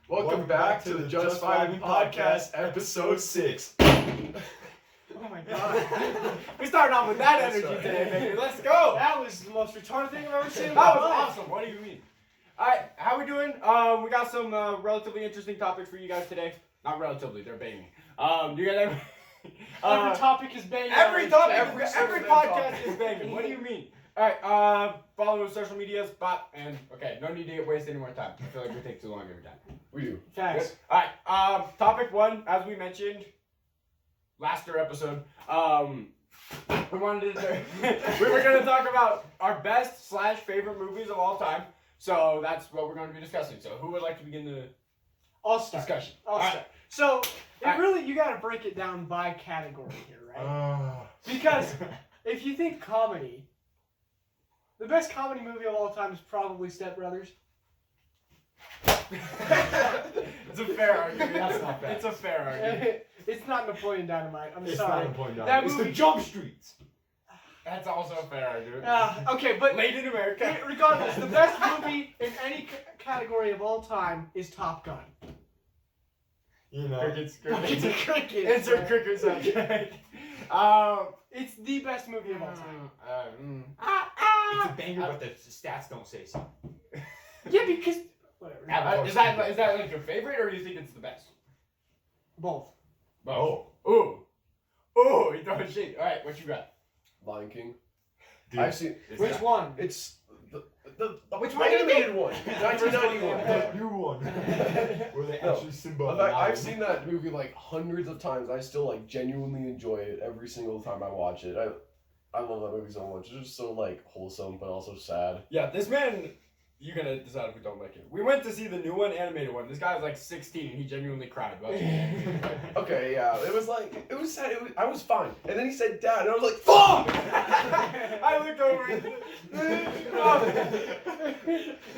Welcome back to the Just Vibin podcast, episode 6. Oh my god. We started off with that That's energy right. today, baby. Let's go. That was the most retarded thing I've ever seen in That my was life. awesome. What do you mean? All right, how we doing? We got some relatively interesting topics for you guys today. Not relatively, they're banging. Do you guys Every topic is banging. every topic, Every every single podcast topic. is banging. What do you mean? All right, follow us on social medias, and okay, no need to waste any more time. I feel like we take too long every time. We do. Facts. All right, topic 1, as we mentioned last episode, we wanted to we were going to talk about our best / favorite movies of all time. So that's what we're going to be discussing. So who would like to begin the I'll start. discussion? I'll All start. So, Alright. really, you gotta break it down by category here, right? Because if you think comedy, the best comedy movie of all time is probably Step Brothers. It's a fair argument. That's not bad. It's a fair argument. It's not Napoleon Dynamite. I'm It's sorry. not important. That It's movie- the Jump Streets. That's also a fair argument. Okay, but Late in America. regardless, the best movie in any category of all time is Top Gun. You know. Crickets. It's a cricket. It's a cricket soundtrack. It's the best movie of all time. It's a banger, but the stats don't say so. Yeah, because whatever. Is that like your favorite, or do you think it's the best? Both. Oh. Ooh, you throwing shit. All right, what you got? Lion King. Dude, I've seen. Which one? It's the Which one? animated one. 1991. the new one. Where they No. actually Simba. In fact, I've seen that movie like hundreds of times. I still like genuinely enjoy it every single time I watch it. I love that movie so much. It's just so like wholesome, but also sad. Yeah, this man. You're gonna decide if we don't like it. We went to see the new one, animated one. This guy was like 16 and he genuinely cried. Okay, yeah, it was sad. I was fine, and then he said "Dad," and I was like, "Fuck!" I looked over.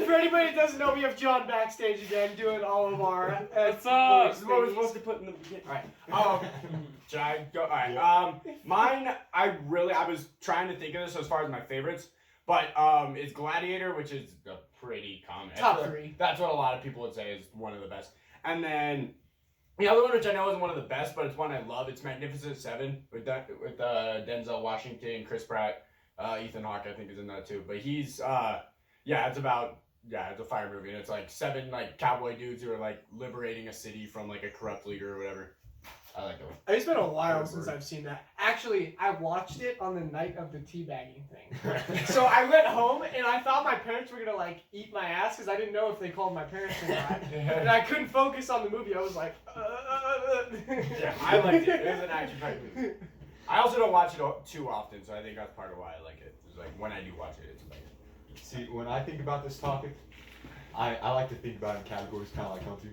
For anybody that doesn't know, we have John backstage again doing all of our. What's up? This is what we're supposed to put in the beginning. Alright. Should I go? Alright. Mine, I was trying to think of this as far as my favorites, but it's Gladiator, which is a pretty common. Top 3. That's what a lot of people would say is one of the best. And then the other one, which I know isn't one of the best, but it's one I love. It's Magnificent Seven with Denzel Washington, Chris Pratt, Ethan Hawke, I think is in that too. But he's it's a fire movie, and it's like 7 like cowboy dudes who are like liberating a city from like a corrupt leader or whatever. I like that one. It's been a while since I've seen that. Actually, I watched it on the night of the teabagging thing. So I went home and I thought my parents were gonna like eat my ass because I didn't know if they called my parents or not, and I couldn't focus on the movie. I was like, Yeah, I liked it. It was an action-packed movie. I also don't watch it too often, so I think that's part of why I like it. It's like when I do watch it, it's like. See, when I think about this topic, I like to think about it in categories kind of like Hunter.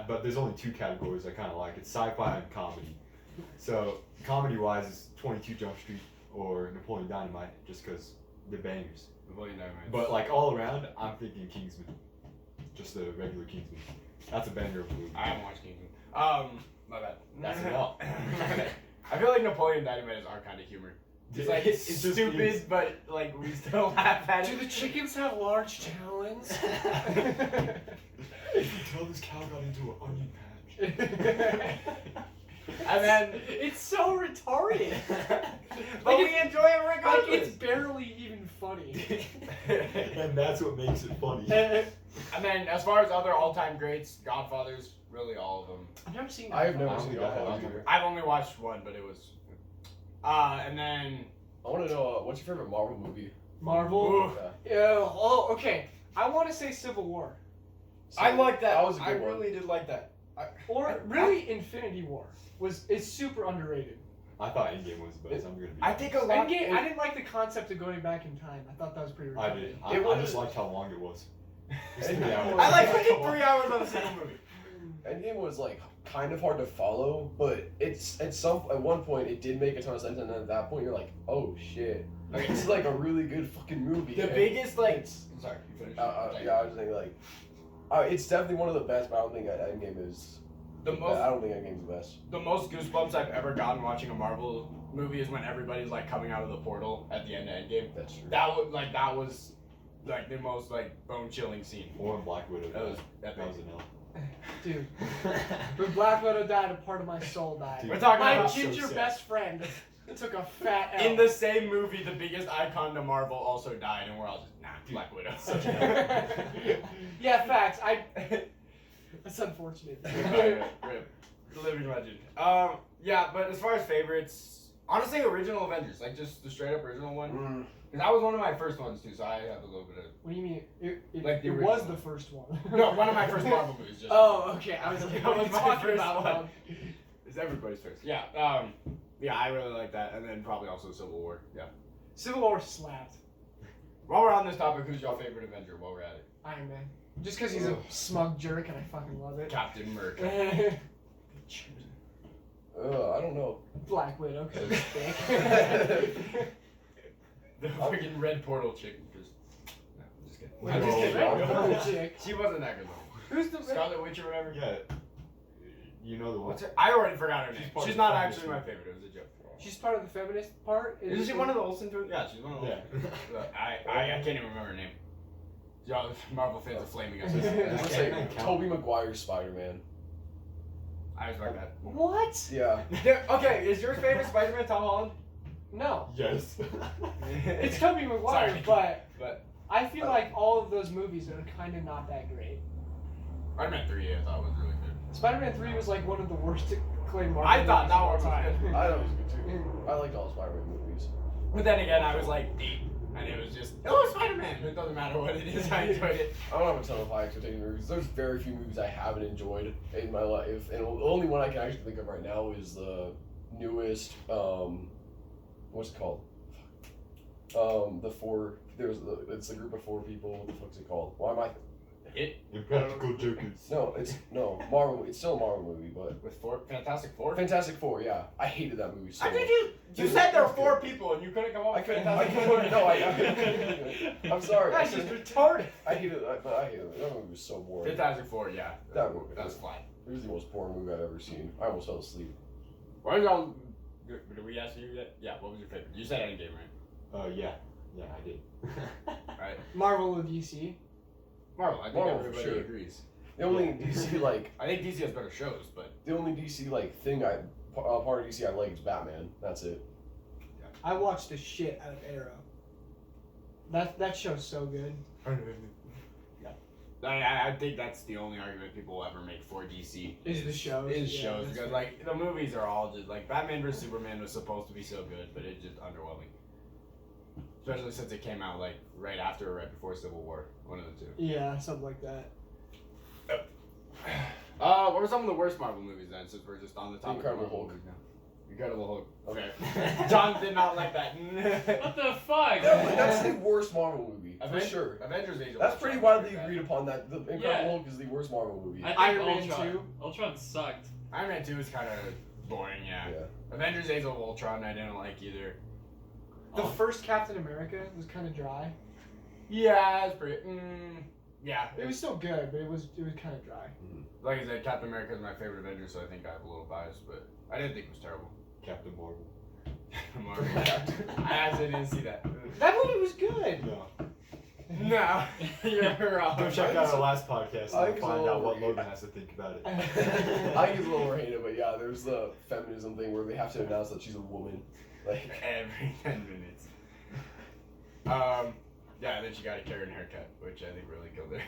But there's only 2 categories I kind of like. It's sci-fi and comedy. So, comedy-wise, it's 22 Jump Street or Napoleon Dynamite, just because they're bangers. Napoleon Dynamite. But, like, all around, I'm thinking Kingsman. Just a regular Kingsman. That's a banger of a movie. I haven't watched Kingsman. My bad. That's enough. I feel like Napoleon Dynamite is our kind of humor. It's like it's just stupid, is. but like we still laugh at do it. the chickens have large talons? If you tell this cow got into an onion patch. And then, It's so retarded. but Like, we enjoy it Like, regardless. it's barely even funny. And that's what makes it funny. And then, as far as other all-time greats, Godfather's really all of them. I've never seen that. I have never I seen don't Godfather think I have either. I've only watched one, but it was. And then. I want to know what's your favorite Marvel movie? Marvel. Ooh. Oh, okay. I want to say Civil War. I like that. That was a good I one. really did like that. Or really, Infinity War is super underrated. I thought Endgame was the best. I'm gonna be. I think a lot. Endgame, I didn't like the concept of going back in time. I thought that was pretty I retarded. did. It I was- just liked how long it was. It's Endgame 3 hours. was- I like freaking 3 hours on a single movie. Endgame was like kind of hard to follow, but at one point it did make a ton of sense, and then at that point you're like, oh shit, like this is like a really good fucking movie. The And biggest like. it's- Sorry, you finished. yeah, I was saying like, it's definitely one of the best, but I don't think Endgame is. The most. I don't think Endgame's the best. The most goosebumps I've ever gotten watching a Marvel movie is when everybody's like coming out of the portal at the end of Endgame. That's true. That was like the most like bone chilling scene. Or in Black Widow. That was epic. That was an L. Dude, when Black Widow died, a part of my soul died. Dude, We're talking My about ginger sad. best friend took a fat L. in the same movie, the biggest icon to Marvel also died, and we're all just Black Widow. Such an Yeah, facts. That's unfortunate. Rip. Living legend. Yeah, but as far as favorites, honestly, original Avengers, like just the straight up original one. Mm. Because that was one of my first ones too, so I have a little bit of. What do you mean? Like the it was original. the first one. No, one of my first Marvel movies. Just Oh, okay. I was like, That what are was you my talking first about? one. It's everybody's first. Yeah. Yeah, I really like that, and then probably also Civil War. Yeah. Civil War slapped. While we're on this topic, who's your favorite Avenger? While we're at it, Iron Man. Just because he's a smug jerk and I fucking love it. Captain America. I don't know. Black Widow, because he's thick. The freaking red portal chick. Just, no, I'm just kidding. Wait, I'm just just kidding. kidding. Red chick. She wasn't that good though. Who's the Scarlet Witch or whatever. Yeah. You know the one. What's her? I already forgot her name. She's part She's of not the actually feminist my favorite. It was a joke. She's part of the feminist part? Isn't she one of the Olsen twins? Yeah, she's one of the Yeah. Olsen. I can't even remember her name. Y'all Marvel fans are flaming us. I'm gonna say Ant-Man count? Tobey Maguire's Spider-Man. I respect that. What? Yeah. Okay, is your favorite Spider-Man Tom Holland? No. Yes. It's Tobey Maguire, Sorry. but But I feel like all of those movies are kind of not that great. Spider-Man 3 I thought was really good. Spider-Man 3 was like one of the worst acclaimed Marvel I thought movies that of all one was time. good. I thought it was good too. I liked all Spider-Man movies. But then again, I was like 8, and it was just, oh, Spider-Man! It doesn't matter what it is, I enjoyed it. I don't have a ton of high expectations because there's very few movies I haven't enjoyed in my life, and the only one I can actually think of right now is the newest. What's it called? It's a group of 4 people. What the fuck's it called? Why am I? Impractical Jokers. No, Marvel. It's still a Marvel movie, but With Fantastic Four? Fantastic Four. Yeah, I hated that movie so I much. did you? You said there were 4 people, and you couldn't come up I with couldn't. Fantastic I Four. couldn't. No, I'm sorry. That's just retarded. I hated it. I hated it. That movie was so boring. Fantastic Four, yeah. That movie. That was flat. It was the most boring movie I've ever seen. I almost fell asleep. Why y'all? Did we ask you yet? Yeah. What was your favorite? You said Endgame, right? Yeah. Yeah, I did. Right. Marvel or DC? Marvel. I think Marvel, for everybody sure. agrees. The only DC I think DC has better shows, but the only DC thing part of DC I like is Batman. That's it. I watched the shit out of Arrow. That show's so good. I think that's the only argument people will ever make for DC Is the shows, Is yeah, shows that's because fair. like the movies are all just like Batman vs Superman was supposed to be so good, but it's just underwhelming. Especially since it came out like right after or right before Civil War, one of the two. Yeah, something like that. What were some of the worst Marvel movies then? Since we're just on the topic. Incredible of Marvel Hulk. movies now. Incredible Hulk. Okay. Okay. John did not like that. What the fuck? That's the worst Marvel movie for sure. Avengers Age of That's Ultron pretty was widely pretty bad. agreed upon that the Incredible Yeah. Hulk is the worst Marvel movie. I think Iron Man Ultron. 2. Ultron sucked. Iron Man 2 is kind of boring, yeah. Yeah. Avengers Age of Ultron I didn't like either. The first Captain America was kind of dry. Yeah, it's pretty. Yeah. It was still good, but it was kind of dry. Like I said, Captain America is my favorite Avenger, so I think I have a little bias, but I didn't think it was terrible. Captain Marvel. Marvel. I actually didn't see that. That movie was good. No. No, you're wrong. Go check out our last podcast I and think find it's out what overrated. Logan has to think about it. I think it's a little overrated, but yeah, there's the feminism thing where they have to announce that she's a woman. Like, Every 10 minutes. Yeah, and then she got a Karen haircut, which I think really killed her.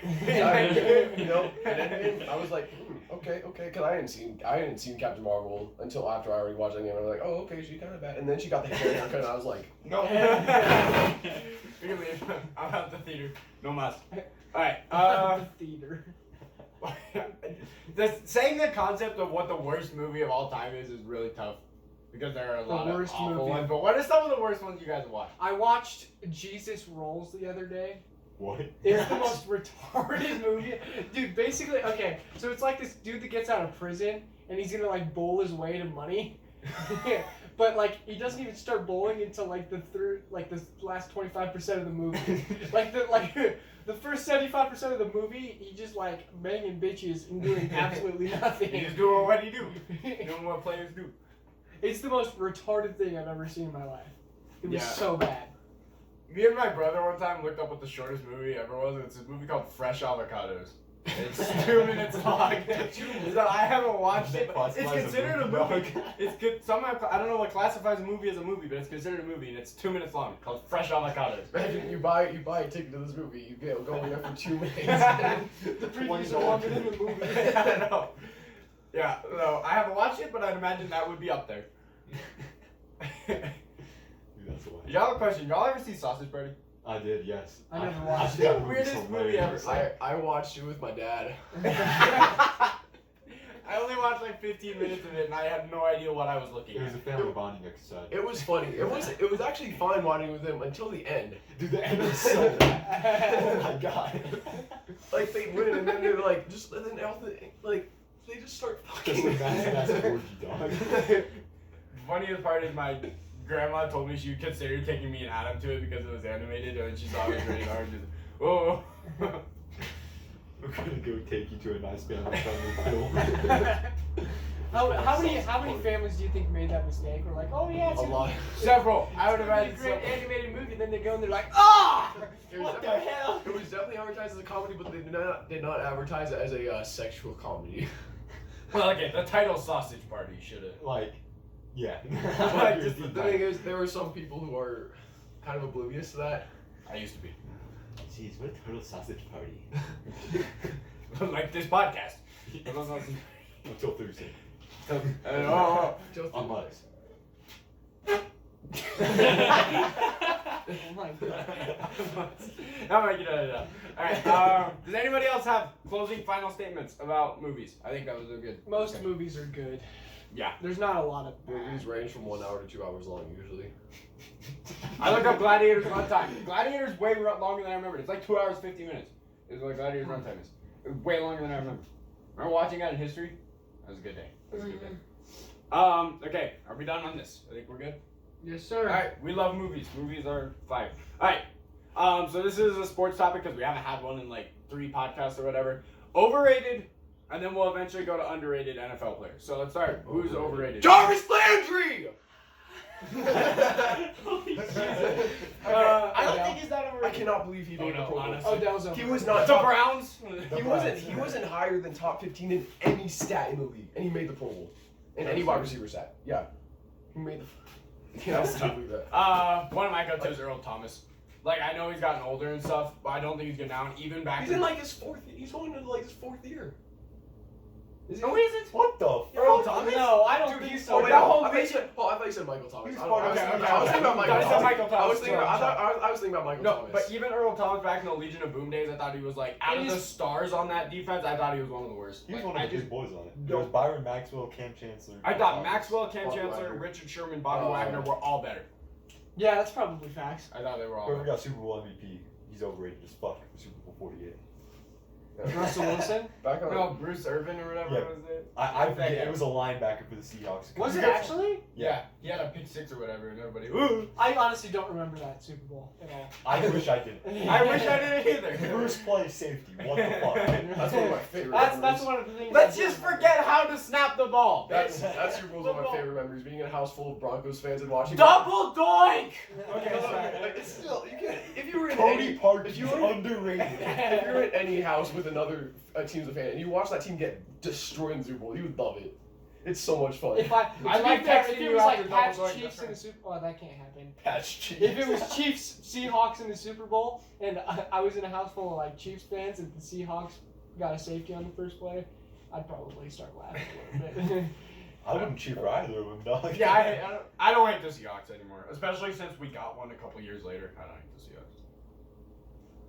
you know, and then I was like, okay, because I hadn't seen Captain Marvel until after I already watched it, and I was like, oh, okay, she's kind of bad. And then she got the haircut, and I was like, No. We can leave. I'm out the theater. No mas. Alright, The theater. saying the concept of what the worst movie of all time is really tough. Because there are a lot of worst awful movie. ones. But what are some of the worst ones you guys have watched? I watched Jesus Rolls the other day. What? It's the most retarded movie. Dude, basically, okay, so it's like this dude that gets out of prison and he's gonna like bowl his way to money. But like he doesn't even start bowling until like the last 25% of the movie. The first 75% of the movie, he just like banging bitches and doing absolutely nothing. He's doing what he do. Doing what players do. It's the most retarded thing I've ever seen in my life. It was Yeah. so bad. Me and my brother one time looked up what the shortest movie ever was, and it's this movie called Fresh Avocados. It's 2 minutes long. So I haven't watched it. It's Classifies a considered a movie, movie. It's good. Somehow I don't know what classifies a movie as a movie, but it's considered a movie, and it's 2 minutes long. Called Fresh Avocados. Imagine you buy a ticket to this movie, you go in there for 2 minutes. The previews are longer than the movie. I know. Yeah, no, I haven't watched it, but I'd imagine that would be up there. That's why. Y'all have a question. Y'all ever see Sausage Party? I did, yes. I never I watched think that it. movie's Weirdest movie hilarious. ever. I watched it with my dad. I only watched like 15 minutes of it, and I had no idea what I was looking It was at. a family bonding exercise. It was funny. It was actually fine watching with him until the end. Dude, the end was so bad. Oh my god. Like they win and then they're like just and then all the like they just start Just fucking. imagine that's an orgy, dog. Funniest part is my grandma told me she would consider taking me and Adam to it because it was animated, and she saw it was rated R. Just, whoa. We're gonna go take you to a nice family friendly film. How many families do you think made that mistake? Or like, oh yeah, it's A lot. Several. I would it's gonna be imagine a great several. animated movie. Then they go and they're like, ah! It was What the definitely- hell? It was definitely advertised as a comedy, but they did not advertise it as a sexual comedy. Well, okay, the title Sausage Party should have. Like, yeah. Like, just the thing is, there are some people who are kind of oblivious to that. I used to be. Jeez, what a total sausage party. Like this podcast. Until Thursday. Oh. On Mondays. Oh my god. I'm making it up. Alright, does anybody else have closing final statements about movies? I think that was a good. Most okay. movies are good. Yeah. There's not a lot of. Movies range from 1 hour to 2 hours long usually. I looked up Gladiator's runtime. Gladiator's way longer than I remembered. It's like 2 hours 50 minutes. Is what Gladiator's runtime is. It was way longer than I remember. Remember watching that in history? That was a good day. That was a good day. Okay, are we done on this? I think we're good. Yes, sir. Alright, we love movies. Movies are fire. Alright, so this is a sports topic because we haven't had one in like 3 podcasts or whatever. Overrated, and then we'll eventually go to underrated NFL players. So let's start. Who's overrated? Jarvis Landry! Okay, I don't think he's that I overrated. cannot believe he made the no, Pro Bowl. honestly. Odell's He over. was not The top. Browns. He wasn't higher than top 15 in any stat in the league, and he made the Pro Bowl. In any wide receiver stat. Yeah. He made the. Yeah, I still believe that. One of my go-tos is Earl Thomas. Like, I know he's gotten older and stuff, but I don't think he's good now. And even back He's in like his fourth. He's going into like his 4th year. Is he? Oh, is it? What the fuck? Earl Thomas? No, I don't Dude, think he's so. Oh, wait, that no, whole I thought you said Michael Thomas. He's I part of- was okay, thinking about okay. Michael I said Thomas. Michael I was Thomas. thinking about. I was thinking about Michael No, Thomas. but even Earl Thomas back in the Legion of Boom days, I thought he was like, out of It the is- stars on that defense, I thought he was one of the worst. He was Like, one I of the just, big boys on it. No. There was Byron Maxwell, Cam Chancellor. I thought Thomas. Maxwell, Cam Bobby Chancellor, Wagner. Richard Sherman, Bobby Oh. Wagner were all better. Yeah, that's probably facts. I thought they were all Whoever better. got Super Bowl MVP, he's overrated as fuck for Super Bowl 48. Russell Wilson. Back on. No, Bruce Irvin or whatever Yeah. was it. I think forget, that- it was a linebacker for the Seahawks. Was it actually? Yeah, he had a pick 6 or whatever, and everybody, ooh. I honestly don't remember that Super Bowl at all. I wish I did. I wish I didn't either. Bruce plays safety. What the fuck? That's one of my favorite. That's memories. one of the things. Let's I do just remember. forget how to snap the ball. That's Super Bowl's one of my favorite memories. Being in a house full of Broncos fans and watching. Double doink! Okay, Okay, sorry. it's still you can't. If you were in Cody any, Park if is you were underrated. if you were in any house with another team as a fan and you watch that team get destroyed in the Super Bowl, you would love it. It's so much fun. If I like to be fair, texting if you it was after like double Pats doink, Chiefs that's in the right. Super Bowl, that can't happen. Patch Chiefs. If it was Chiefs Seahawks in the Super Bowl and I was in a house full of like Chiefs fans and the Seahawks got a safety on the first play, I'd probably start laughing a little bit. I wouldn't cheer for either of them, dog. Yeah, I don't hate the Seahawks anymore, especially since we got one a couple years later. I don't hate the Seahawks.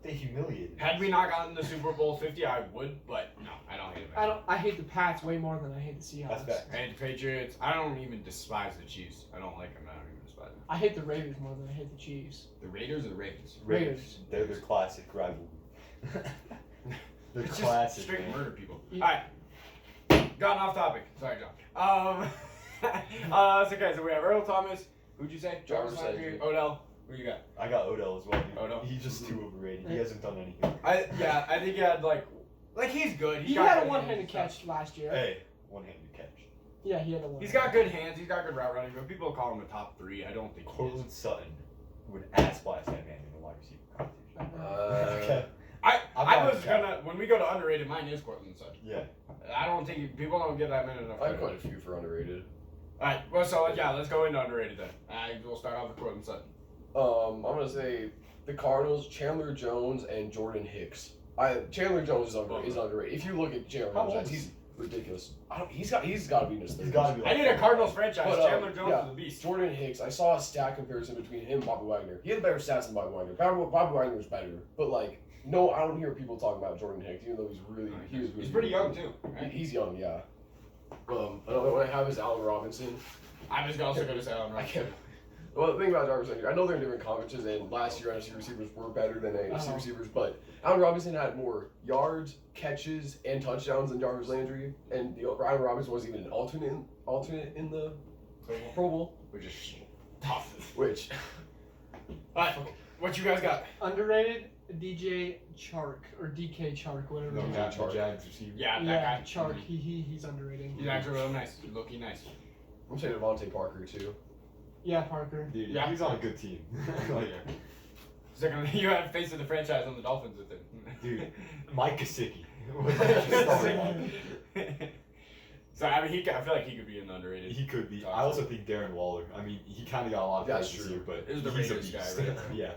They humiliated. Had we not gotten the Super Bowl 50, I would, but no, I don't hate them. I hate the Pats way more than I hate the Seahawks. That's bad. I hate the Patriots. I don't even despise the Chiefs. I don't like them. I don't even despise them. I hate the Raiders more than I hate the Chiefs. The Raiders or the Ravens? Raiders. They're their classic rivalry. They're It's classic. just straight man. murder people. You- All right, gotten off topic. Sorry, John. So okay, so we have Earl Thomas. Who'd you say? Jarvis Landry, Landry. Odell. Who you got? I got Odell as well. Dude. Odell? He's just too overrated. He hasn't done anything. I think he had like he's good. He got had a good one-handed hands and stuff. catch last year. Hey, one-handed catch. Yeah, he had a one. He's got good hands. He's got good route running, but people call him a top 3. I don't think he is. Cortland Sutton would ass blast that man in the wide receiver competition. Uh, Okay. I was gonna, when we go to underrated, mine is Cortland Sutton. Yeah. I don't think people don't get that many enough. I have quite a few for underrated. Alright, well, so yeah, let's go into underrated then. We'll start off with Cortland Sutton. I'm gonna say the Cardinals, Chandler Jones and Jordan Hicks. Chandler Jones is underrated. If you look at Chandler How Jones, old is he's ridiculous. He's got to be in his 30s. He's got to be. I Like need a Cardinals franchise. But, Chandler Jones yeah. is a beast. Jordan Hicks, I saw a stat comparison between him and Bobby Wagner. He had better stats than Bobby Wagner. Bobby Wagner's better, but like, no, I don't hear people talking about Jordan Hicks, even though He's pretty young too. Right? He's young, yeah. Another one I have is Allen Robinson. I was also going to say Allen I Robinson. can't. Well, the thing about Jarvis Landry, I know they're in different conferences, and last year NFC receivers were better than AFC receivers, but Allen Robinson had more yards, catches, and touchdowns than Jarvis Landry, and Allen Robinson was even an alternate in the Pro Bowl, Which is tough. which. Alright, what you guys got? Underrated DJ Chark or DK Chark, whatever. No, his name is. Jags receiver. Yeah, that Yeah, guy. Chark. He's underrated. He's actually real nice. Looking nice. I'm saying Devontae Parker too. Yeah, Parker. Dude, Yeah. he's on a good team. Like, Second, you have face of the franchise on the Dolphins with him. dude, Mike Gesicki. So I mean, I feel like he could be in the underrated. He could be. I also think Darren Waller. I mean, he kind of got a lot of That's praise this true. year, but It was the he's a Raiders beast. guy, right? Yeah.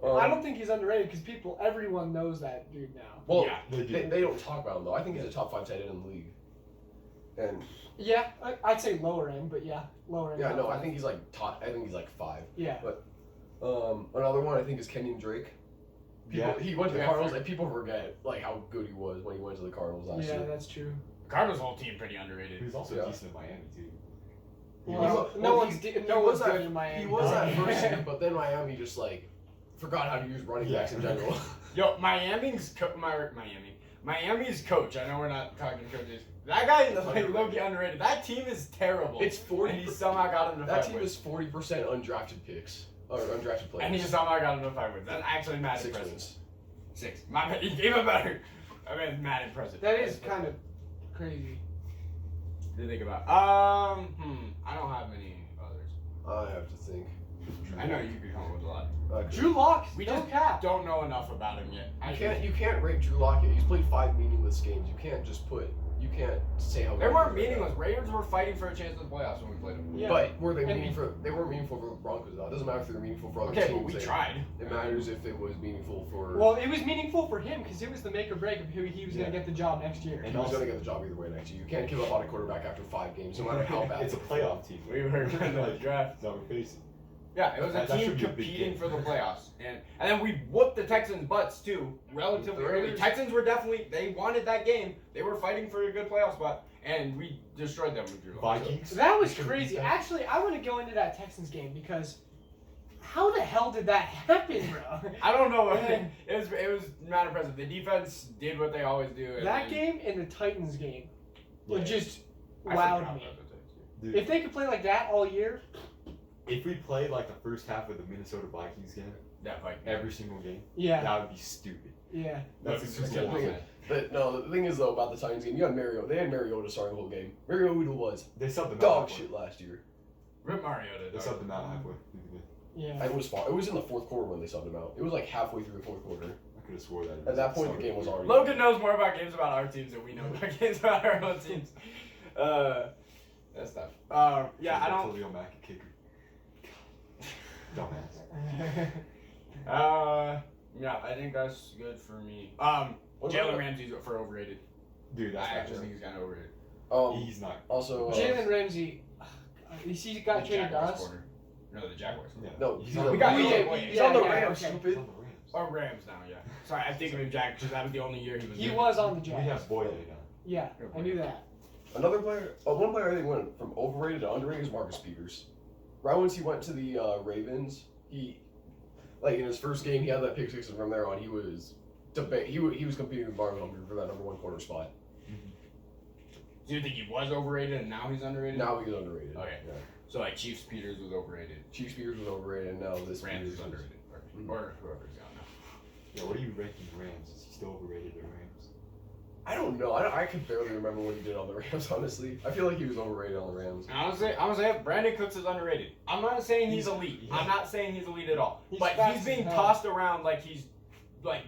I don't think he's underrated because everyone knows that dude now. Well, Yeah, They do. they don't talk about him though. I think he's a top 5 tight end in the league. And Yeah, I'd say lower end, but yeah, lower end. yeah, top no, I five. think he's like top. I think he's like 5. Yeah. Another one I think is Kenyon Drake. Yeah. He went to the Yeah, Cardinals, fair. and people forget like how good he was when he went to the Cardinals last Yeah, year. that's true. Cardinals' whole team pretty underrated. He was also Yeah. decent in Miami too. He Well, was- no well, one's he no was one's that- good in Miami. He was that first year, but then Miami just like forgot how to use running backs in Yeah. general. Yo, Miami's coach. I know we're not talking coaches. That guy is like low-key underrated. That team is terrible. It's 40. And he somehow got him to That fight team with. is 40% undrafted picks or undrafted players. And he somehow got him to fight with. That's actually mad 6 impressive. wins. 6. My bad. Even better. I mean, mad impressive. That is kind of crazy. To think about. I don't have many others. I have to think. I know you could come up with a lot. Drew Lock, We no just cap. don't know enough about him yet. You can't rate Drew Lock yet. He's played 5 meaningless games. You can't say how. They good weren't he is right meaningless. Raiders were fighting for a chance in the playoffs when we played them. now. Yeah. But were they And meaningful? They weren't meaningful for the Broncos. Though. It doesn't matter if they were meaningful for other Okay, teams. but we tried. It matters if it was meaningful for. Well, it was meaningful for him because it was the make or break of who he was Yeah. going to get the job next year. And he was also- going to get the job either way next year. You can't give up on a quarterback after 5 games, no matter how bad. It's a playoff team. We were in the Like, draft. that we're facing. Yeah, it was a That team should be a big competing game. for the playoffs, and then we whooped the Texans' butts too, relatively The early. Raiders- Texans were they wanted that game. They were fighting for a good playoff spot, and we destroyed them with Drew Lock. Vikings. That was They should've crazy. beat them. Actually, I want to go into that Texans game because how the hell did that happen, bro? I don't know. Man. It was not impressive. The defense did what they always do. And That then- game and the Titans game Yeah. just I wowed forgot me. about the Titans game. Dude, If they could play like that all year, if we played like the first half of the Minnesota Vikings game, That fight. every single game, yeah, that would be stupid. yeah. That's That's a just Super Bowl. kidding. But no, the thing is though about the Titans game, you had Mariota. They had Mariota starting the whole game. Mariota was They subbed them dog out. shit last year. Rip Mariota. They dog. subbed them out halfway through the game. Yeah. It was far. It was in the 4th quarter when they subbed him out. It was like halfway through the 4th quarter. I could have swore that. it At that point, was the game was already. Logan knows more about games about our teams than we know about games about our own teams. That's tough. Yeah, I don't. Khalil Mack, a kicker. Dumbass. Yeah, I think that's good for me. What Jalen about- Ramsey's for overrated. Dude, that's I not actually true. think he's kind of overrated. He's not. Also. Jalen Ramsey, he got The traded to Jaguars us. corner. No, the Jaguars. Yeah. No, he's he's on on we the got- Rams. he's He's on the yeah, Rams, okay. He's stupid. on the Rams. Oh, Rams now, yeah. Sorry, I'm thinking of Jack because that was the only year he was. He good. was on the We Jags. have Boye now. Yeah, I knew that. Another player, one player I think went from overrated to underrated is Marcus Peters. Right once he went to the Ravens, he, like in his first game, he had that pick 6, and from there on, he was he was competing with Marvin Humphrey for that #1 corner spot. Do you think he was overrated and now he's underrated? Now he's underrated. Okay. Yeah. So like Chiefs Peters was overrated. Chiefs Peters was overrated, and now this Rams Peters is underrated. Or whoever's out now. Yeah, what are you ranking Rams? Is he still overrated or Rams? I don't know. I can barely remember what he did on the Rams. Honestly, I feel like he was overrated on the Rams. Honestly, I'm gonna say Brandon Cooks is underrated. I'm not saying he's elite. Yeah. I'm not saying he's elite at all. He's but fast he's being as hell. tossed around like he's like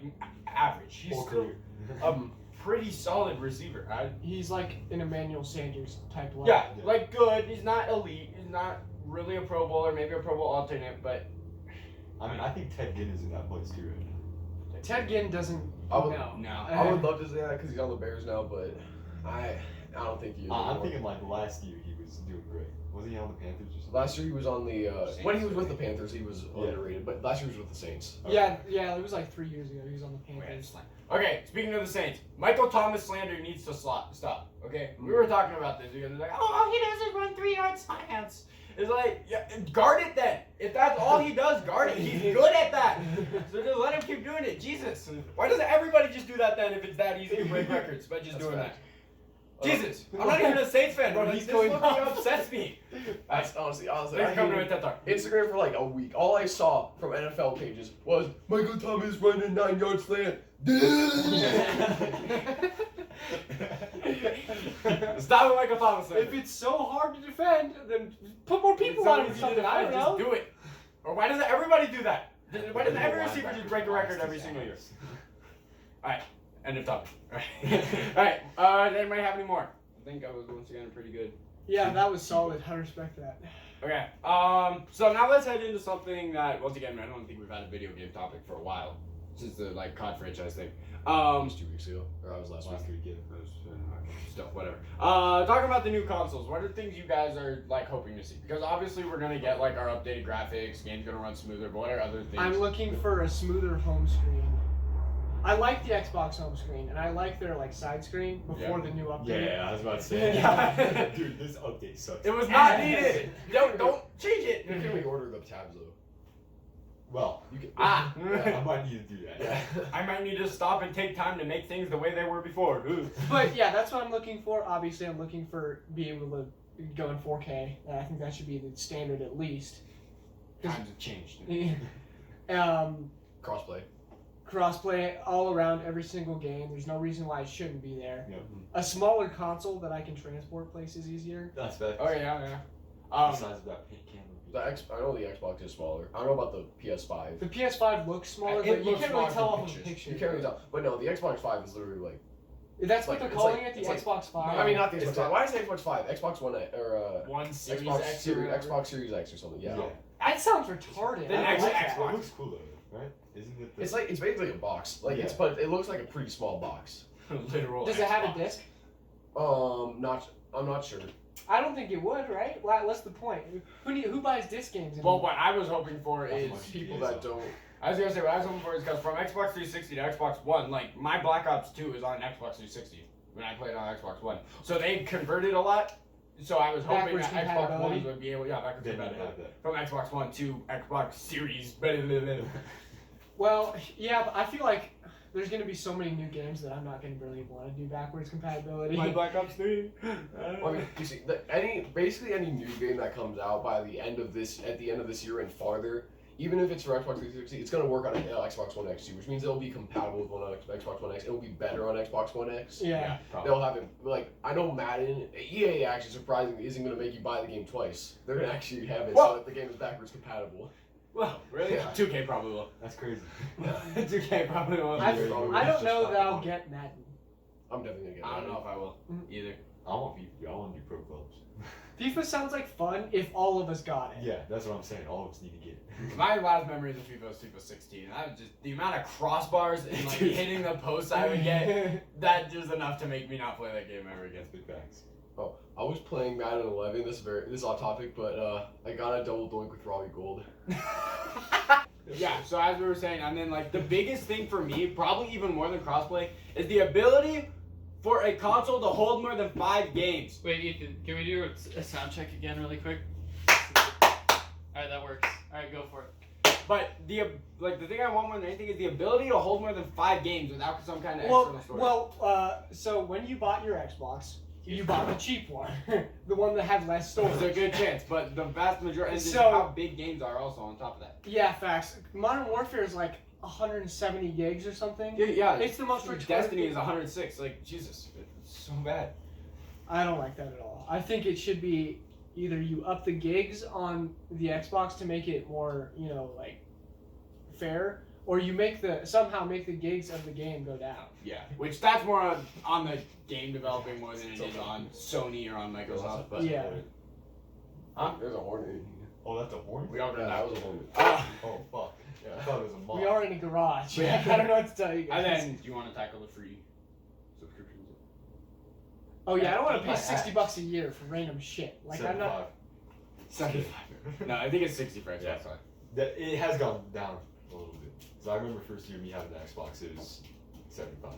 average. He's Whole still career. a pretty solid receiver. He's like an Emmanuel Sanders type level. Yeah, like good. He's not elite. He's not really a Pro Bowler, maybe a Pro Bowl alternate, but I mean, I think Ted Ginn is in that place too right now. Ted Ginn doesn't. I would- no. I would love to say that because he's on the Bears now, but I don't think he is. I'm anymore. thinking like last year he was doing great. Wasn't he on the Panthers or something? Last year he was on the when he was Saints, with the Panthers he was underrated, but last year he was with the Saints. Yeah, it was like 3 years ago. He was on the Panthers. Okay, speaking of the Saints, Michael Thomas slander needs to stop. Okay, we were talking about this because it's like, oh, all he does is run 3-yard slants. It's like, yeah, guard it then. If that's all he does, guard it. He's good at that. So just let him keep doing it. Jesus, why doesn't everybody just do that then? If it's that easy to break records by just That's doing fact. that. Jesus, I'm not even a Saints fan, but He's this going look off. upsets me. That's honestly, Thanks I for coming to hated a TED Talk. Instagram for like a week. All I saw from NFL pages was Michael Thomas running a 9-yard slant. Stop it, Michael Thomas slander. If it's so hard to defend, then put more people on him or something. I don't know. Just do it. Or why doesn't everybody do that? Why doesn't every receiver just break a record every single year? Alright, end of topic. Alright, does anybody have any more? I think I was once again pretty good. Yeah, that was solid. I respect that. Okay, so now let's head into something that, once again, I don't think we've had a video game topic for a while. Since the, like, COD franchise thing. It was 2 weeks ago, or I was last week. week, yeah. Stuff, whatever. Talking about the new consoles, what are things you guys are like hoping to see? Because obviously we're gonna get like our updated graphics, game's gonna run smoother, but what are other things? I'm looking for a smoother home screen. I like the Xbox home screen, and I like their like side screen before the new update. Yeah, I was about to say. Yeah. Dude, this update sucks. It was not needed. Don't change it. You can reorder the tabs though. Well, You can. Ah. I might need to do that. Yeah. I might need to stop and take time to make things the way they were before. Ooh. But yeah, that's what I'm looking for. Obviously, I'm looking for being able to go in 4K. I think that should be the standard at least. Times have changed. Crossplay. Crossplay all around every single game. There's no reason why it shouldn't be there. Yep. A smaller console that I can transport places easier. That's fair. Oh yeah. Besides that paint camera. I know the Xbox is smaller. I don't know about the PS5. The PS5 looks smaller, It but you looks can't really smaller tell from off of a pictures. picture. You can't really tell. But no, the Xbox 5 is literally like. That's what Like, they're it's calling like- it, the it's like- Xbox 5. I mean, not the It's Xbox 5. that- Why did I say Xbox 5? Xbox One or One Series Xbox X. Series, or whatever. Xbox Series X or something. Yeah. That sounds retarded. The I next don't like Xbox. that. It looks cool though, right? Isn't it? It's like it's basically a box. Like it's Yeah. but it looks like a pretty small box. Literal. Does it have Xbox. a disc? I'm not sure. I don't think it would, right? What's the point? Who buys disc games Well, anymore? what I was hoping for is That's People that don't. I was gonna say what I was hoping for is because from Xbox 360 to Xbox One, like my Black Ops 2 is on Xbox 360 when I played on Xbox One, so they converted a lot. So I was hoping Backwards that Xbox One compatibility. would be able, backwards They didn't compatibility have that. from Xbox One to Xbox Series. Blah, blah, blah, blah. Well, yeah, but I feel like there's going to be so many new games that I'm not going to really want to do backwards compatibility. My Black Ops 3. I mean, you see, basically any new game that comes out by the end of this, at the end of this year and farther, even if it's for Xbox 360, it's gonna work on Xbox One X too, which means it'll be compatible with Xbox One X. It'll be better on Xbox One X. Yeah. probably. They'll have it like I know Madden, EA actually surprisingly isn't gonna make you buy the game twice. They're gonna actually have it Well- so that the game is backwards compatible. Well, really? Yeah. 2K probably will. That's crazy. 2K probably will. I Yeah. don't know that I'll get Madden. I'm definitely gonna get. I don't Madden. know if I will either. I want FIFA. I want to do pro clubs. FIFA sounds like fun if all of us got it. Yeah, that's what I'm saying. All of us need to get it. My last memory of the FIFA was FIFA 16. I was just the amount of crossbars and like hitting the posts I would get. That just enough to make me not play that game ever again. That's big facts. Oh, I was playing Madden 11. This is off topic, but I got a double doink with Robbie Gold. Yeah, so as we were saying, and then like the biggest thing for me, probably even more than crossplay, is the ability for a console to hold more than 5 games. Wait, Ethan, can we do a sound check again really quick? Alright, that works. Alright, go for it. But the thing I want more than anything is the ability to hold more than 5 games without some kind of external storage. So when you bought your Xbox, you bought the cheap one, the one that had less There's storage. a good chance, but the vast majority, and just So- how big games are also on top of that. Yeah, facts. Modern Warfare is like 170 gigs or something. Yeah, It's the most retarded Destiny thing. is 106. Like Jesus, it's so bad. I don't like that at all. I think it should be either you up the gigs on the Xbox to make it more, like fair, or you somehow make the gigs of the game go down. Yeah, which that's more on the game developing more than it is on Sony or on Microsoft. But Yeah. Huh? There's a hornet in here. Oh, that's a horn? we all Yeah, got that that. was a hornet. Oh, fuck. I Yeah. thought it was a moth. We are in a garage. Yeah. I don't know what to tell you guys. And then, do you want to tackle the free subscriptions? oh yeah, I don't want to pay My $60 ass. a year for random shit. Like I'm not. 75. No, I think it's 60 for Xbox Yeah. Live. It has gone down a little bit. So I remember first year me having an Xbox, it was 75.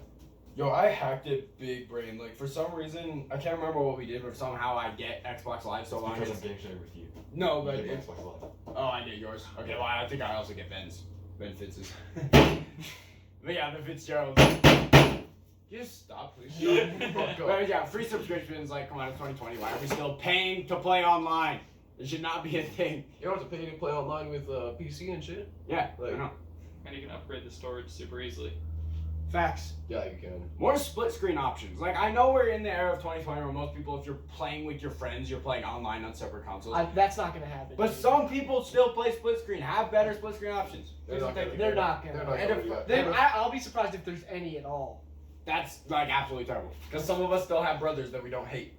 Yo, I hacked it big brain. Like, for some reason, I can't remember what we did, but somehow I get Xbox Live so It's long. because It's, I'm game sharing with you. no, You but get my it's, Xbox Live. oh, I did yours. Okay, well, I think I also get Ben's. Ben Fitz's. But yeah, the Fitzgerald. You just stop, please. But yeah, free subscriptions, like, come on, it's 2020. Why are we still paying to play online? It should not be a thing. You don't have to pay to play online with PC and shit. Yeah, Like- I know. And you can upgrade the storage super easily. Facts. Yeah, you can. More split screen options. Like, I know we're in the era of 2020 where most people, if you're playing with your friends, you're playing online on separate consoles. That's not gonna happen. But some people still play split screen. Have better split screen options. They're not gonna- They're not gonna. They're not And gonna if- do that. Then I'll be surprised if there's any at all. That's like absolutely terrible. Because some of us still have brothers that we don't hate.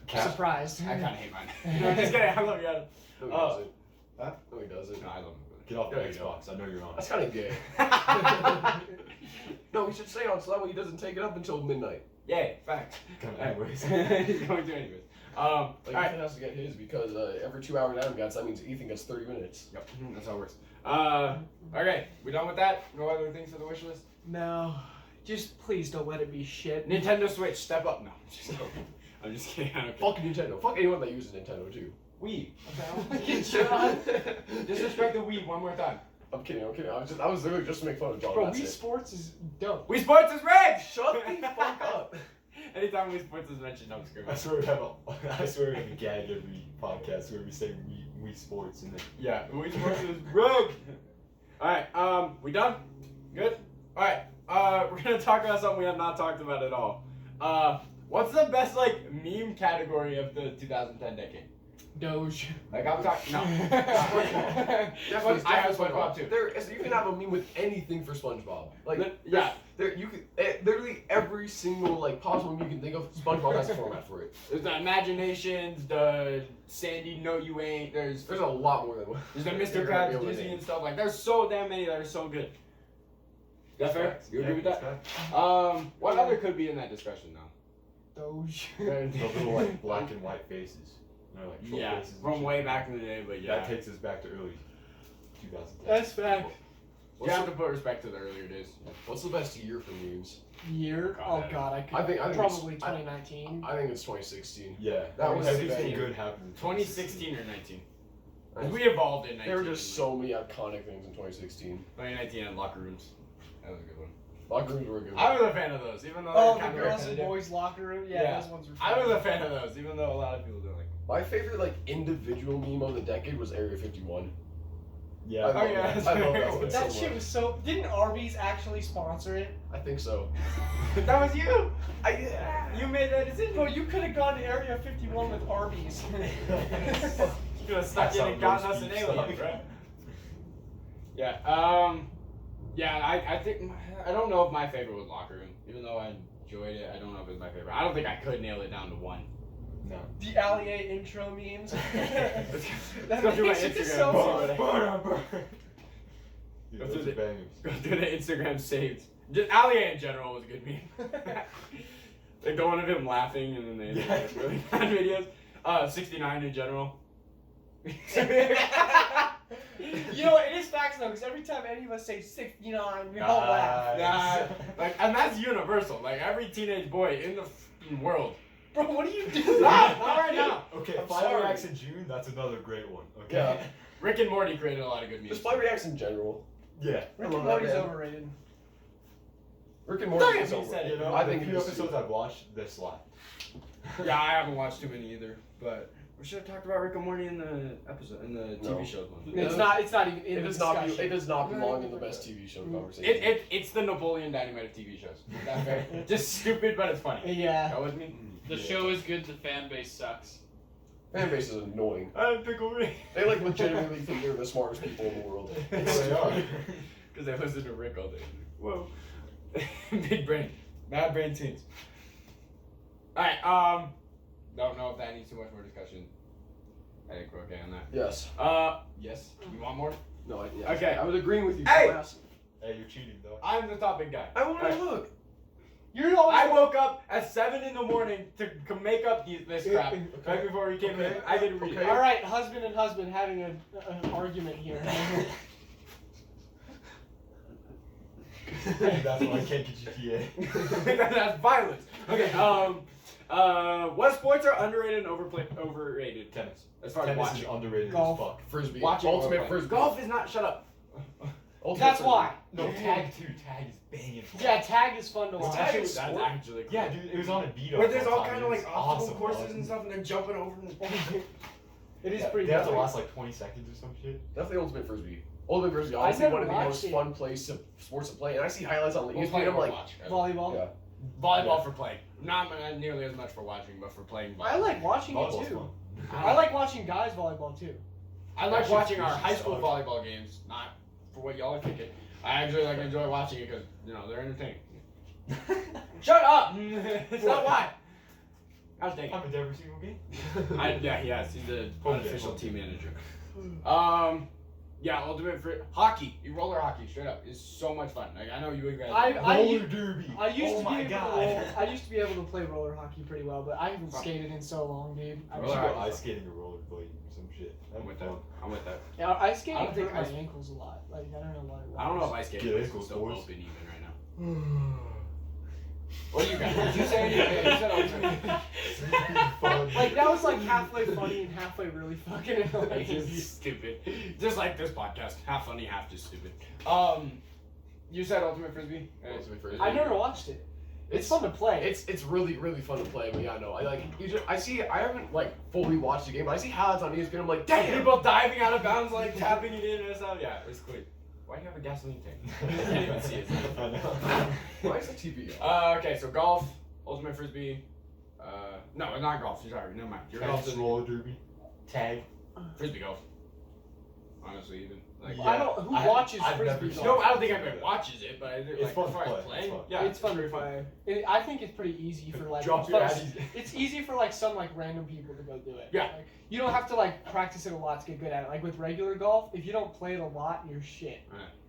Surprised. I kind of hate mine. No, I'm just kidding. I love you, Adam. No, he Oh. doesn't. Huh? No, he doesn't. No, I love Get off the Yeah, you know. Xbox. I know you're on. That's kind of gay. my No, we should stay on so that way he doesn't take it up until midnight. Yay, facts. Kind of anyways. He's going to anyways. Like, Alright. Ethan has to get his because every 2 hours Adam gets, that means Ethan gets 30 minutes. Yep, that's how it works. Okay, we done with that? No other things for the wish list? No. Just please don't let it be shit. Nintendo Switch, step up. No, I'm just kidding. I don't care. Fuck Nintendo. Fuck anyone that uses Nintendo too. Wii. Get John. Disrespect the Wii one more time. I'm kidding. I was literally just to make fun of John. Bro, that's Wii it. Sports is dope. Wii Sports is red! Shut the fuck up. Anytime Wii Sports is mentioned, I'm screaming. I swear we have a gag every podcast where we say we sports and then Yeah, Wii Sports is red! Alright, we done? Good? Alright, we're gonna talk about something we have not talked about at all. What's the best, like, meme category of the 2010 decade? Doge. Like, I'm talking, no. Definitely, I have definitely SpongeBob too. You can have a meme with anything for SpongeBob. Like, Yeah. you could literally every single like possible meme you can think of. SpongeBob has a format for it. There's the Imaginations, the Sandy No You Ain't, there's There's a lot more than one. the Mr. You're gonna be Krabs, able to Disney name. and stuff. Like, there's so damn many that are so good. That fair? You agree with that? That's What other could be in that discussion though? Doge. The little like black and white faces. You know, like troll Yeah, faces and from shit. way back in the day, but yeah. That takes us back to early 2010. That's fact. You have to put respect to the earlier days. What's the best year for memes? Year? God, Oh god, I could. I think probably it's- 2019. I think it's 2016. Yeah, That was everything the good happened. in 2016 or 19? 'Cause we evolved in 19. There were just so many iconic things in 2016. 2019 and locker rooms. That was a good one. Locker rooms were a good. I was a fan of those, even though Oh, they the kind girls and boys locker room? Yeah, Yeah. those ones were I fun. was a fan of those, even though a lot of people don't like them. My favorite like individual meme of the decade was Area 51. Yeah. I love yeah. that. I love that one That so shit much. was so. Didn't Arby's actually sponsor it? I think so. That was you! I, You made that decision. Bro, you could have gone to Area 51 with Arby's. You could have stuck That's in how and gotten roast us an beef alien, stuff. bro. Yeah, I think, I don't know if my favorite was Locker Room. Even though I enjoyed it, I don't know if it was my favorite. I don't think I could nail it down to one. No. The Allier intro memes. Let's go through my makes it Instagram. so and see fun. what Dude, Go those through are the- bangers. Go through the Instagram saved. Just Allier in general was a good meme. Like the one of him laughing and then they Yeah. really bad videos. 69 in general. You know, it is facts though, because every time any of us say 69, we all laugh. Nah, like, and that's universal. Like every teenage boy in the f***ing world. Bro, what are you doing? Stop! Not right now. Okay, I'm 5 sorry. Reacts in June, that's another great one. Okay. Yeah. Rick and Morty created a lot of good memes. Just my reacts in general. Yeah. Rick I love and that, Morty's man. overrated. Rick and Morty Don't is get me over. said it, You know, I the think few it's- episodes I've watched, they're slap. Yeah, I haven't watched too many either, but we should have talked about Rick and Morty in the episode, in the TV No. shows one. Yeah. It's not even in It the does not. discussion. It does not belong in the best TV show conversation. It's the Napoleon Dynamite of TV shows. Is that fair? Just stupid, but it's funny. Yeah. That was me. The Yeah. show is good, the fan base sucks. Fan base is annoying. Pickle Rick. They like legitimately think they're the smartest people in the world. It's They are. Because they listen to Rick all day. Whoa. Big brain. Mad brain teens. Alright, don't know if that needs too much more discussion. I think we're okay on that. Yes. Yes. You want more? No. Yeah. Okay. I was agreeing with you. Hey! Hey, you're cheating, though. I'm the topic guy. I want to look. You're always. I woke up at 7 in the morning to make up this crap. Right before we came in, I didn't read it. All right, husband and husband having an argument here. That's why I can't get GTA. That's violence. Okay. What sports are underrated and overrated? Tennis. As far as Tennis watching. is underrated Golf. as fuck. Frisbee. Watching or Ultimate playing. frisbee. Golf is not. Shut up. Ultimate That's frisbee. why. No, tag too. Tag is banging. Yeah, tag is fun to Is watch. tag That's sport? actually cool. Yeah, dude, it was on a beat. But there's all one time, kind of and like it's obstacle awesome, courses dog. and stuff, and they're jumping over. It is Yeah, pretty. they have to fun. last like 20 seconds or some shit. Definitely ultimate frisbee. Ultimate frisbee. I've Honestly, never one of the watched most it. fun sports to play. And I see highlights on We'll ESPN. play I'm or like, watch. Volleyball. yeah. Volleyball for playing. Not nearly as much for watching, but for playing volleyball. I like watching it Volleyball's too. fun. I like watching guys volleyball too. I like Actually, watching our it's high school suck. volleyball games, not for what y'all are kicking. I actually like enjoy watching it because they're entertaining. Shut up! It's not why. I was thinking. Happened every single game. Yeah, he has. He's the Home unofficial game. team manager. Yeah, ultimate hockey. Roller hockey, straight up, is so much fun. Like I know you guys. Roller derby. I used Oh to my be able god. I used to be able to play roller hockey pretty well, but I haven't skated in so long, dude. I We Roller should tried. go ice skating or rollerblade or some shit. I'm That'd with be that. fun. I'm with that. Yeah, ice skating I don't think hurt my ice- ankles a lot. Like I don't know why. I don't know if ice skating Yeah, is ankles still force. open even right now. What do you got? Did you say anything? You said ultimate. Fun. Like that was like halfway funny and halfway really fucking It's annoying. just stupid. Just like this podcast. Half funny, half just stupid. You said ultimate frisbee? Ultimate frisbee. I never watched it. It's fun to play. It's really fun to play. But yeah, no, I haven't like fully watched the game, but I see highlights on ESPN. I'm like, damn. People diving out of bounds, like tapping it in and stuff. Yeah, it's cool. Why do you have a gasoline tank? I can't even see it. I know. Why is the TV on? Okay, so golf, ultimate frisbee. No, not golf. Sorry, never mind. Your golf Tennis, is roller derby. Tag. frisbee golf. Honestly, even like. I don't. Who I- watches I've frisbee never golf? seen No, I don't think anybody watches it, but It's like, fun as to far as play, it's playing, fun. yeah, It's fun to very play. I think it's pretty easy for like. Drop it's your fun- addies. It's easy for like some like random people to go do it. Yeah. Like, you don't have to like practice it a lot to get good at it. Like with regular golf, if you don't play it a lot, you're shit.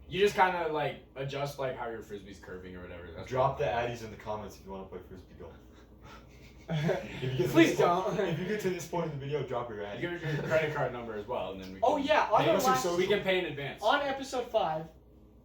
You just kind of like adjust like how your frisbee's curving or whatever. That's Drop the addies in the comments if you want to play frisbee golf. If you get to Please this point- don't. If you get to this point in the video, drop your addy. Give us your credit card number as well, and then we. Can, Oh yeah, on pay our us last, so we can pay in advance. on episode 5,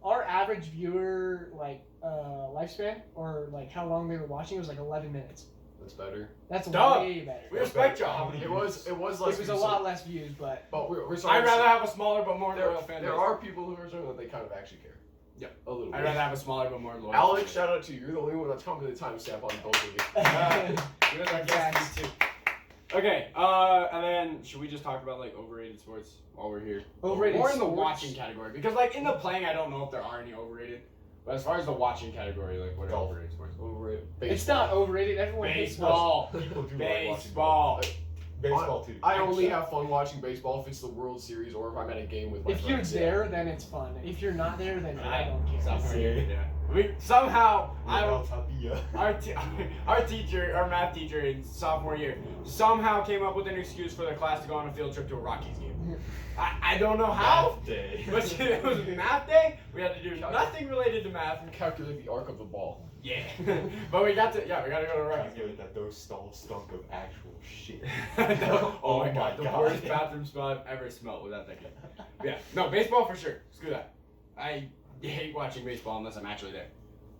our average viewer like lifespan or like how long they were watching was like 11 minutes. That's better. That's Dog. way better. We respect How y'all. many It was It less. was a views, lot less views, but But we're sorry. I'd rather have a smaller but more there, loyal fan base. there are people who are showing that they kind of actually care. Yep. A little bit. I'd rather have a smaller but more loyal. Alex, fan base. shout out to you. You're the only one that's come to the timestamp on both of you. You guys are guests too. Okay, and then should we just talk about like overrated sports while we're here? Overrated More in the sports? watching category because like in the playing, I don't know if there are any overrated. But as far as the watching category, like what are Golf. overrated sports? Overrated. it's not overrated. Everyone hates golf. Baseball. People do like watching Baseball. golf. Baseball too. I only have fun watching baseball if it's the World Series or if I'm at a game with my If you're friends. there, then it's fun. If you're not there, then I don't care. Yeah. We somehow I El don't. Tapia. Our teacher, our math teacher in sophomore year, somehow came up with an excuse for the class to go on a field trip to a Rockies game. I don't know how, Math day. but it was math day. We had to do nothing related to math. Calculate the arc of the ball. Yeah, but we got to go to I Rockies feel game. that those stalls stunk of actual shit. Oh my god, the worst bathroom smell I've ever smelled was at that game. Yeah, no, baseball for sure. Screw that. I hate watching baseball unless I'm actually there.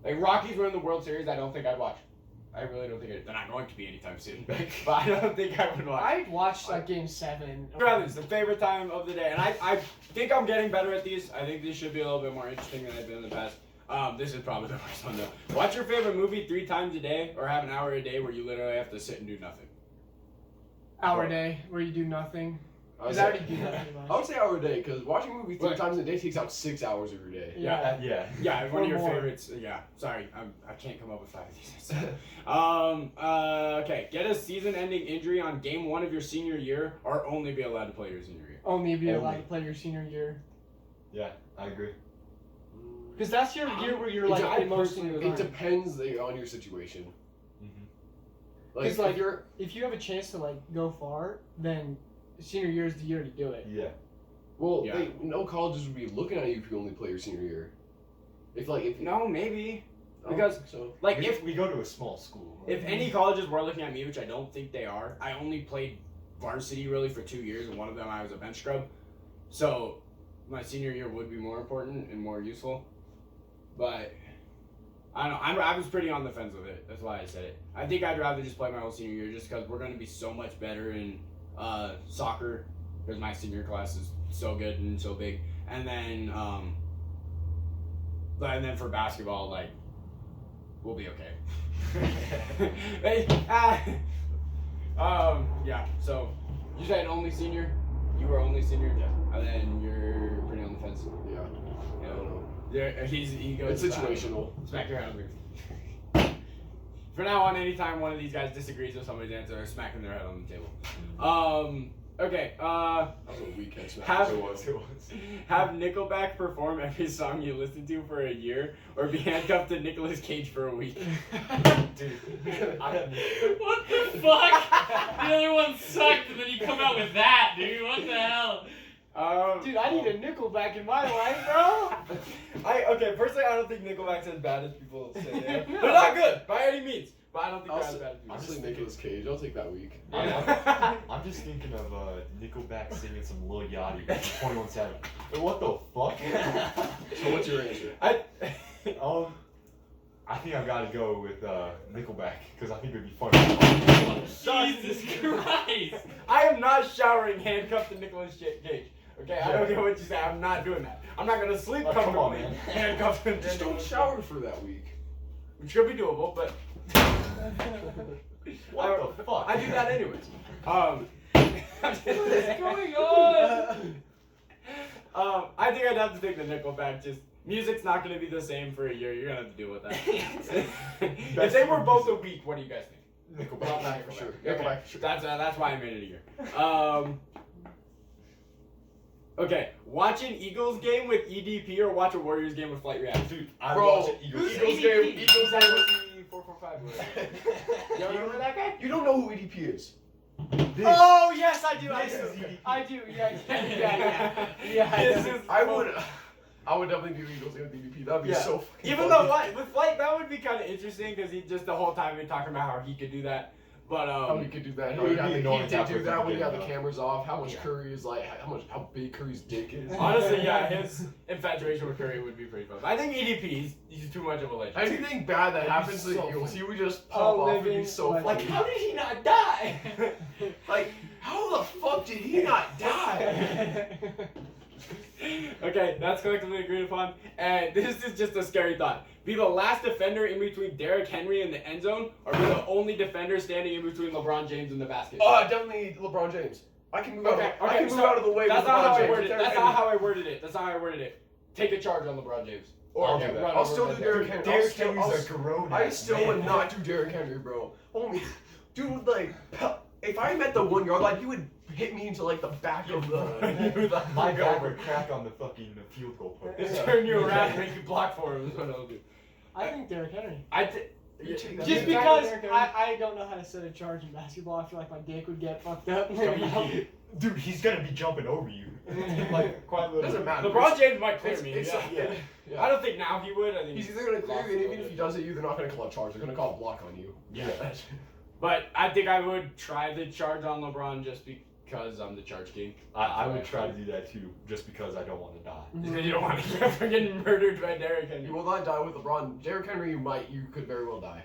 Like Rockies were in the World Series, I don't think I'd watch. I really don't think they're not going to be anytime soon. But I don't think I would watch. I watched like game 7. Brothers, the favorite time of the day, and I think I'm getting better at these. I think these should be a little bit more interesting than they've been in the past. This is probably the worst one though. Watch your favorite movie 3 times a day, or have an hour a day where you literally have to sit and do nothing. Hour day where you do nothing. Because I already do that pretty much. I would say hour a day because watching movies 3 What? times a day takes out 6 hours of your day. Yeah. Yeah. Yeah, one Or of your more. favorites. Yeah, sorry, I can't come up with 5 of these. Okay. Get a season-ending injury on game 1 of your senior year, or only be allowed to play your senior year. Only be allowed Only. to play your senior year. Yeah, I agree. Because that's your year where you're It like de- the most in your It depends on your situation. Mm-hmm. It's like if you're if you have a chance to like go far, then senior year is the year to do it. Yeah. well, Yeah. no colleges would be looking at you if you only play your senior year. If No, maybe. oh, Because so like we, if we go to a small school. Right? if any colleges were looking at me, which I don't think they are, I only played varsity really for 2 years, and one of them I was a bench scrub. So my senior year would be more important and more useful. But I don't know. I was pretty on the fence with it. That's why I said it. I think I'd rather just play my whole senior year just because we're going to be so much better in soccer because my senior class is so good and so big. And then for basketball, like, we'll be okay. Yeah. So you said only senior. You were only senior. Yeah. And then you're pretty on the fence. yeah, I don't know. Yeah, he goes. It's situational. Smack your head on the For now on, anytime one of these guys disagrees with somebody's answer, they're smacking their head on the table. Okay. That was a weekend smack. Have- It was. Have Nickelback perform every song you listen to for a year, or be handcuffed to Nicolas Cage for a week. Dude, I have. What the fuck? The other one sucked, and then you come out with that, dude. What the hell? Dude, I need a Nickelback in my life, bro. Okay, personally, I don't think Nickelback's as bad as people say they are. They're not good by any means, but I don't think they're as bad as people I'll say. say Nicolas Cage. I'll take that week. I'm just thinking of Nickelback singing some Lil Yachty from 21 Savage. What the fuck? So what's your answer? I think I've got to go with Nickelback because I think it'd be funny. Jesus Christ! I am not showering handcuffed to Nicolas Cage. Okay, I don't care what you say. I'm not doing that. I'm not gonna sleep Oh, come on, comfortably man. handcuffed to Just don't Nicolas shower for that week. Cage. Which could be doable, but What the fuck? I do that anyways. What is going on? I think I'd have to take the Nickelback. Just music's not gonna be the same for a year. You're gonna have to deal with that. If they were both a week, what do you guys think? Nickelback for sure. Okay. Nickelback for sure. That's why I made it a year. Okay, watch an Eagles game with EDP or watch a Warriors game with Flight Reaction. Dude, I Bro, watch it. Eagles. Eagles game. Eagles game. 445. You remember that guy? You don't know who EDP is. Oh yes, I do. I This do. is EDP. I do. Yeah. This is- I would definitely do Eagles game with EDP. That'd be Yeah. so fucking Even funny. though what with Flight that would be kind of interesting because he just the whole time been talking about how he could do that. But How he could do that? It How would he, be had the, annoying he did halfway do that through when he the had game, the though. cameras off. How much Yeah. Curry is like? How big Curry's dick is? honestly, yeah, his infatuation with Curry would be pretty fun. I think EDP, he's too much of a legend. Anything bad that That'd be happens to so Eagles, funny. he would just pop off and be living so legend. funny. Like, how did he not die? Like, how the fuck did he not die? Okay, that's collectively agreed upon. And this is just a scary thought. Be the last defender in between Derrick Henry and the end zone, or be the only defender standing in between LeBron James and the basket. Definitely LeBron James. I can move Okay, out. I can move so out of the way. That's with not how LeBron I James. worded it. Derrick That's Henry. not how I worded it. That's not how I worded it. Take a charge on LeBron James. Or I'll do that. I'll still do Derrick Henry. Derrick Henry's a grown I ass still man. would not do Derrick Henry, bro. Homie, dude, like, if I met the 1 yard line, he would hit me into like the back of the. My back would crack on the fucking field goal post. Just turn you around and make you block for him is what I'll do. I think Derrick Henry. You take that. Just Yeah. because Derrick Henry. I don't know how to set a charge in basketball, I feel like my dick would get fucked up. Dude, he's gonna be jumping over you. Like, quite literally. Doesn't matter. LeBron James might clear It's- me. it's- Yeah. yeah. I don't think now he would. I think He's either gonna clear you, and even if he doesn't, they're not gonna call a charge. They're gonna call a block on you. Yeah. But I think I would try the charge on LeBron just because I'm the charge king. I would try to do that too, just because I don't want to die. Because you don't want to get freaking murdered by Derrick You Henry. will not die with LeBron. Derrick Henry, you could very well die.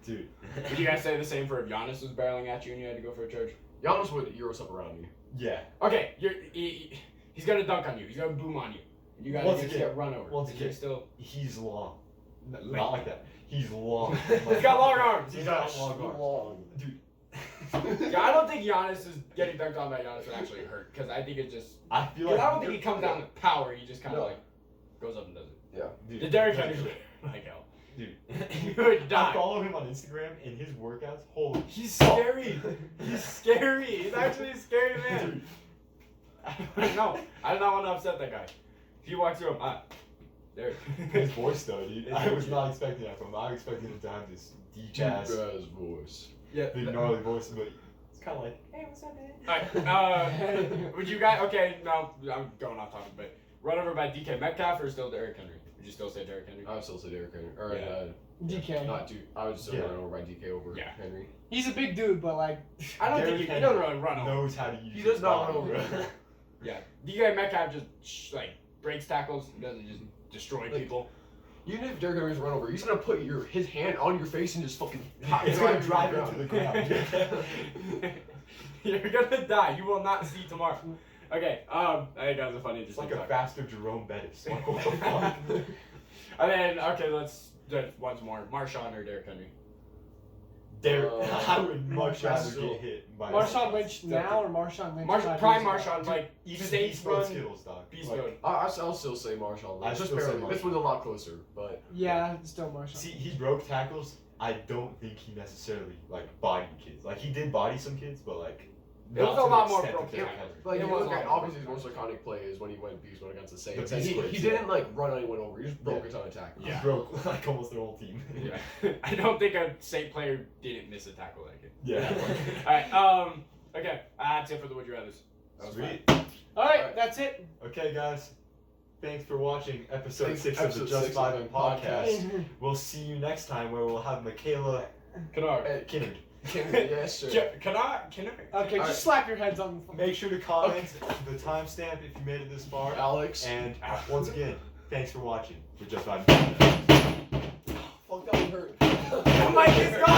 Dude. Would you guys say the same for if Giannis was barreling at you and you had to go for a charge? Giannis would Euro step around you. Yeah. Okay, he's gonna dunk on you. He's gonna boom on you. You gotta Once just again- get run over. once Is again. he still. He's long. Not like that. He's long. He's got long arms. He's got long arms. Long. Dude. Yeah, I don't think Giannis is getting dunked on by Giannis would actually hurt because I think it just. I feel Because like I don't think he comes down with power. He just kind of No. like goes up and does it. dude, The Derrick Henry, like hell, dude. you would I die. follow him on Instagram and his workouts. Holy, He's scary. He's scary. He's actually a scary man. I don't know. I do not want to upset that guy. If he walks through him, there. his voice though, dude. I was not expecting that from him. I was expecting him to have this deep ass, voice. Yeah. big gnarly voice, but it's kind of like, hey, what's up, man? Alright, would you guys? Okay, no, I'm going off topic, but run over by DK Metcalf or still Derrick Henry? Would you still say Derrick Henry? I would still say Derrick Henry. Or DK. not dude. I would still Yeah. run over by DK over Yeah. Henry. He's a big dude, but like. I don't Derrick think he Henry doesn't really run over. knows how to use. He his does not body. run over. Yeah, DK Metcalf just like breaks tackles, and doesn't just destroy Like, people. Even if Derrick Henry's run over, he's gonna put his hand on your face and just fucking. It's gonna drive you to the ground. You're gonna die. You will not see tomorrow. Okay. I think that was a funny. It's like a talk. faster Jerome Bettis. Like, what the fuck? And then let's do once more. Marshawn or Derrick Henry? Derrick, I would much rather Still- get hit by Marshawn Lynch now or Marshawn Lynch? 5 Prime years ago? Marshawn, like even safe beast mode run, Skittles, dog. beast Like, mode. I'll still say Marshall. I Just still say barely. Marshall. This one's a lot closer, but Yeah, it's still Marshawn. See, he broke tackles. I don't think he necessarily like bodied kids. Like he did body some kids, but like It was not a to the lot more extent broken that tackles. Henry. like It you was look at long. obviously his most iconic play is when he went beast mode against the Saints. The And beast he plays, didn't like run anyone over. He just broke Yeah. a ton of tackles. Yeah. He broke like almost their whole team. Yeah. I don't think a Saint player didn't miss a tackle like it. Yeah. Alright, okay. That's it for the Would You Rathers. That was Sweet. Alright, that's it. Okay, guys. Thanks for watching episode 6 of the Episode Just 6 Vibin of the podcast. We'll see you next time where we'll have Michaela Kennard. Kinnard. Yes, sir. Kennard? Okay, Alright. just slap your heads on the phone. Make sure to comment the timestamp if you made it this far. Alex. And once again, thanks for watching. We're Just Vibin. Fuck, that one hurt. The mic is gone!